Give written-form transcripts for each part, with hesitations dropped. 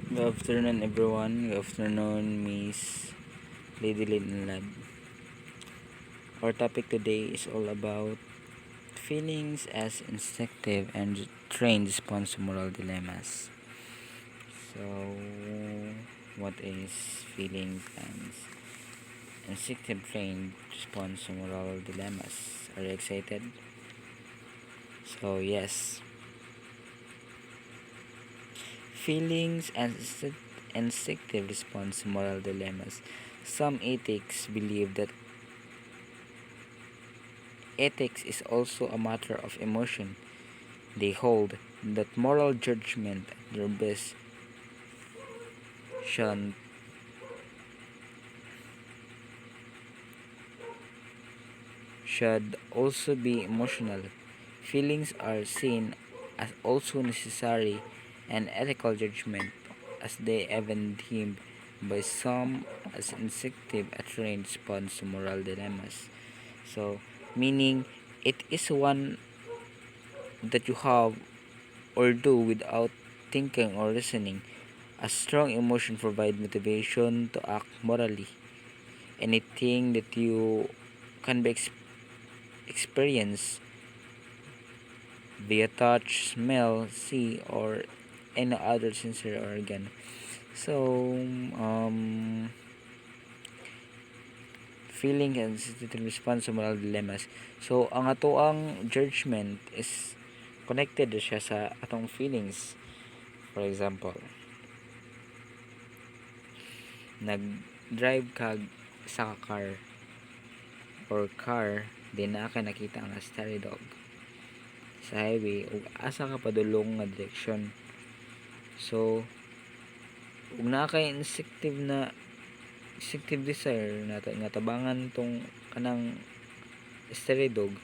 Good afternoon, everyone. Good afternoon, Miss Lady Lynn Lab. Our topic today is all about feelings as instinctive and trained response to moral dilemmas. So, what is feelings and instinctive trained response to moral dilemmas? Are you excited? So, yes, feelings and instinctive response to moral dilemmas. Some ethics believe that ethics is also a matter of emotion. They hold that moral judgment at their best should, should also be emotional. Feelings are seen as also necessary and ethical judgment, as they even deemed by some as instinctive a trained response to moral dilemmas. So, meaning it is one that you have or do without thinking or reasoning. A strong emotion provides motivation to act morally. Anything that you can be experienced via touch, smell, see, or any other sensory organ. So, feeling and sensitive response sa moral dilemmas. So, ang atoang judgment is connected siya sa atong feelings. For example, nag-drive kag sa car or car, di na ka nakita nga stray dog sa highway ug asa ka padulong nga direksyon. So, ug naa kay instinctive desire nata nga tabangan tong kanang stray dog.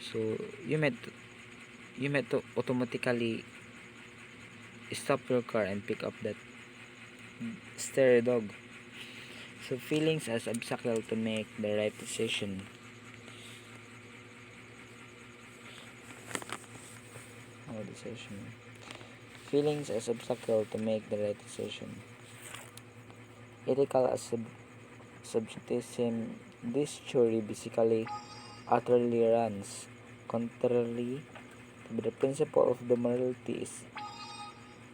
So, you might to automatically stop your car and pick up that stray dog. So, feelings as obstacle to make the right decision. Feelings as obstacle to make the right decision. Ethical as subjectivism. This theory basically utterly runs contrary to the principle of the morality is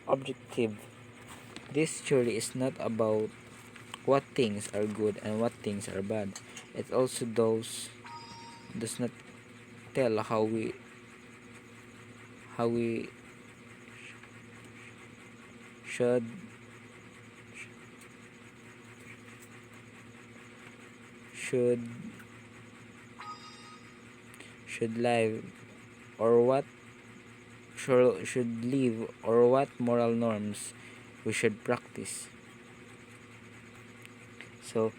objective. This theory is not about what things are good and what things are bad. It also does not tell how we should should should live or what should live or what moral norms we should practice. So,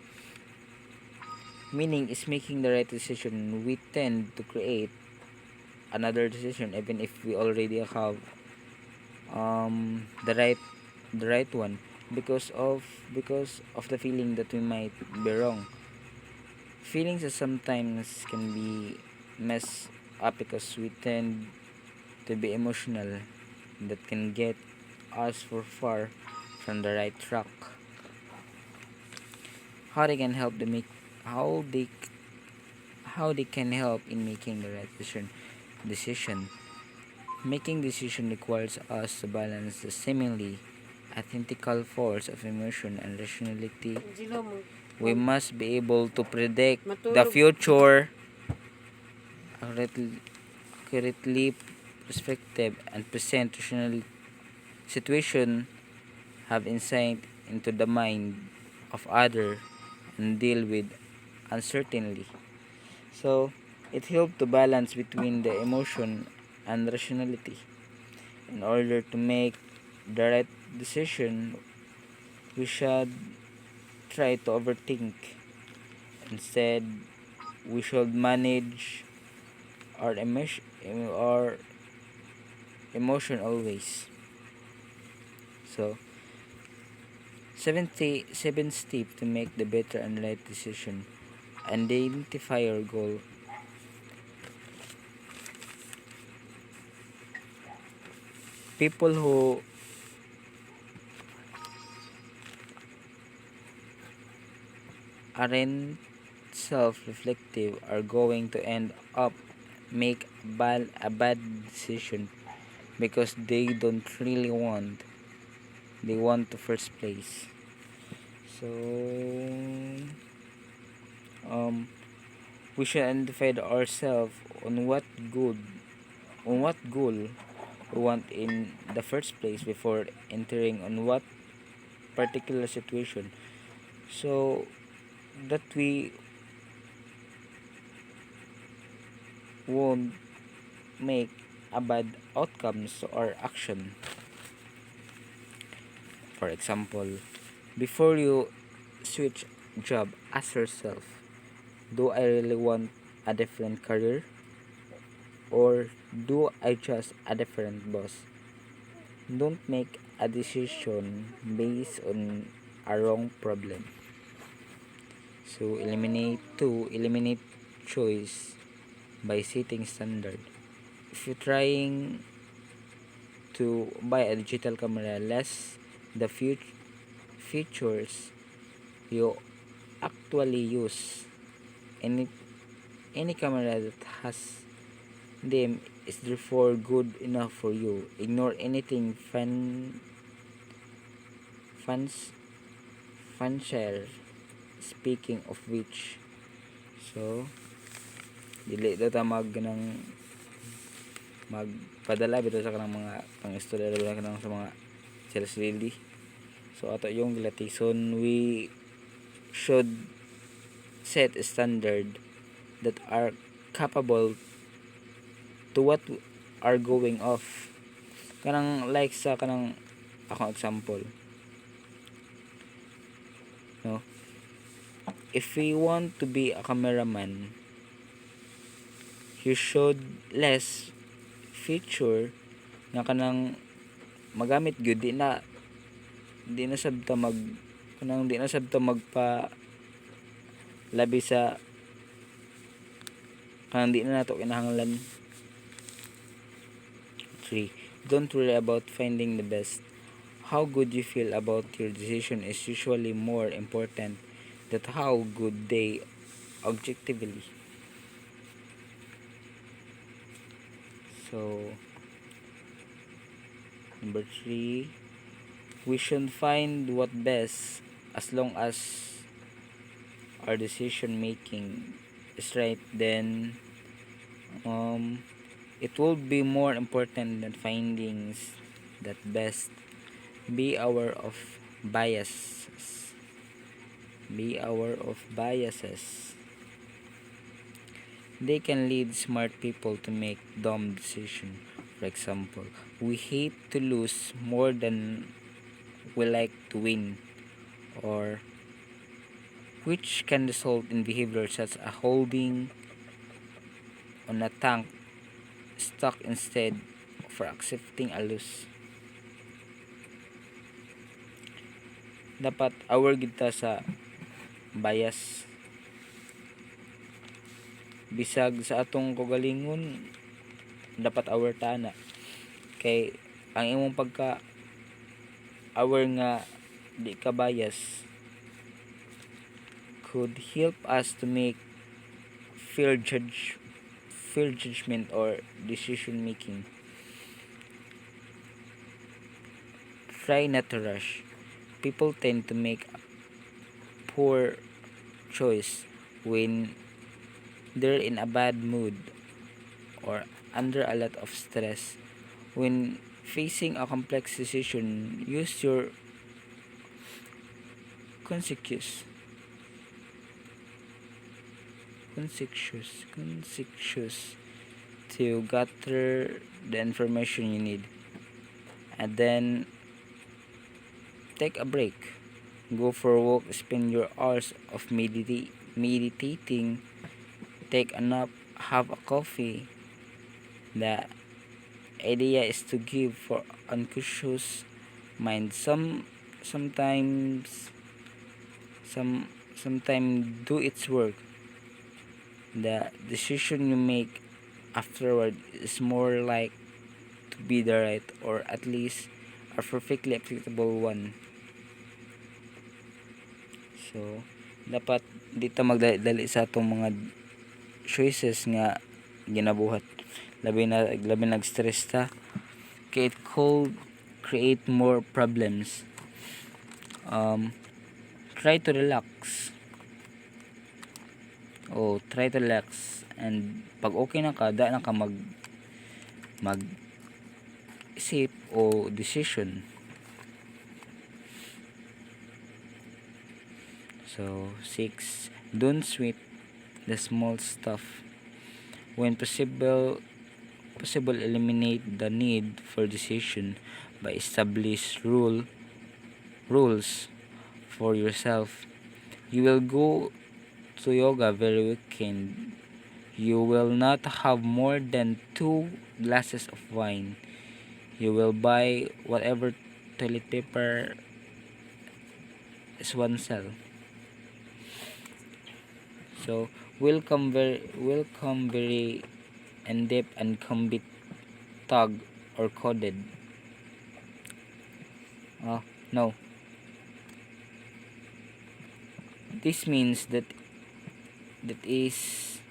meaning is making the right decision. We tend to create another decision even if we already have the right one because of the feeling that we might be wrong. Feelings sometimes can be messed up because we tend to be emotional that can get us for far from the right track. How they can help to make how they can help in making the right decision. Making decision requires us to balance the seemingly identical force of emotion and rationality. Angelo, We must be able to predict the future accurately, perspective, and present rational situation, have insight into the mind of other, and deal with uncertainty. So, it helps to balance between the emotion and rationality. In order to make the right decision, we should try to overthink. Instead, we should manage our emotion always. So, 77 steps to make the better and right decision. Identify your goal. People aren't self-reflective are going to end up make a bad decision because they don't really want the first place. So um we should identify ourselves on what goal we want in the first place before entering on what particular situation, so that we won't make a bad outcomes or action. For example, before you switch job, ask yourself, do I really want a different career, or do I just a different boss? Don't make a decision based on a wrong problem. So eliminate choice by setting standard. If you're trying to buy a digital camera, less the features you actually use. Any any camera that has them is therefore good enough for you. Ignore anything fans fancier. Speaking of which, so dili daw ta magpadala bitaw sa kanang mga pang-istorya ra kanang sa mga sales lady. So ato yung gilatison, we should set a standard that are capable to what are going off. Kanang like sa kanang akong example, no? If we want to be a cameraman, you should less feature nga kanang magamit gyud di na sabta magpa labi sa kanang di na nato kinahanglan. 3. Don't worry about finding the best. How good you feel about your decision is usually more important than how good they objectively. So number 3, we should find what best as long as our decision making is right. Then it will be more important than findings that best. Be aware of biases. Be aware of biases. They can lead smart people to make dumb decisions. For example, we hate to lose more than we like to win, or which can result in behavior such as holding on a tank stock instead for accepting a loss. Dapat aware kita sa bias. Bisag sa atong kagalingon, dapat aware ta na. Kay ang imong pagka aware nga di ka bias could help us to make fair judgment or decision making. Try not to rush. People tend to make a poor choice when they're in a bad mood or under a lot of stress. When facing a complex decision, use your conscious to gather the information you need, and then take a break. Go for a walk, spend your hours of meditating, take a nap, have a coffee. The idea is to give for unconscious mind sometimes do its work. The decision you make afterward is more like to be the right, or at least a perfectly acceptable one. So dapat dito magdali sa atong mga choices nga ginabuhat, labi nag-stress ta kay it could create more problems. Try to relax, and pag okay na ka, da na ka mag isip o decision. So 6, don't sweat the small stuff. When possible, eliminate the need for decision by establish rules for yourself. You will go to yoga very weekend. You will not have more than 2 glasses of wine. You will buy whatever toilet paper is one sell. So will come very in depth and can be tagged or coded. No. This means that is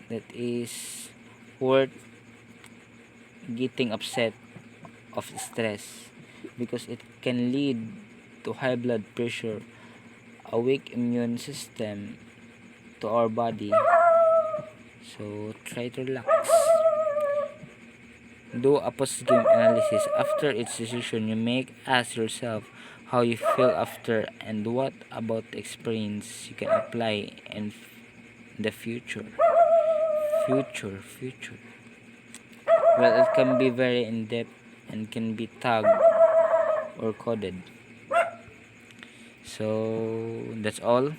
that is worth getting upset of stress, because it can lead to high blood pressure, a weak immune system to our body. So try to relax. Do a post-game analysis after each decision you make. Ask yourself how you feel after and what about the experience you can apply in the future. Future. Well, it can be very in-depth and can be tagged or coded. So that's all.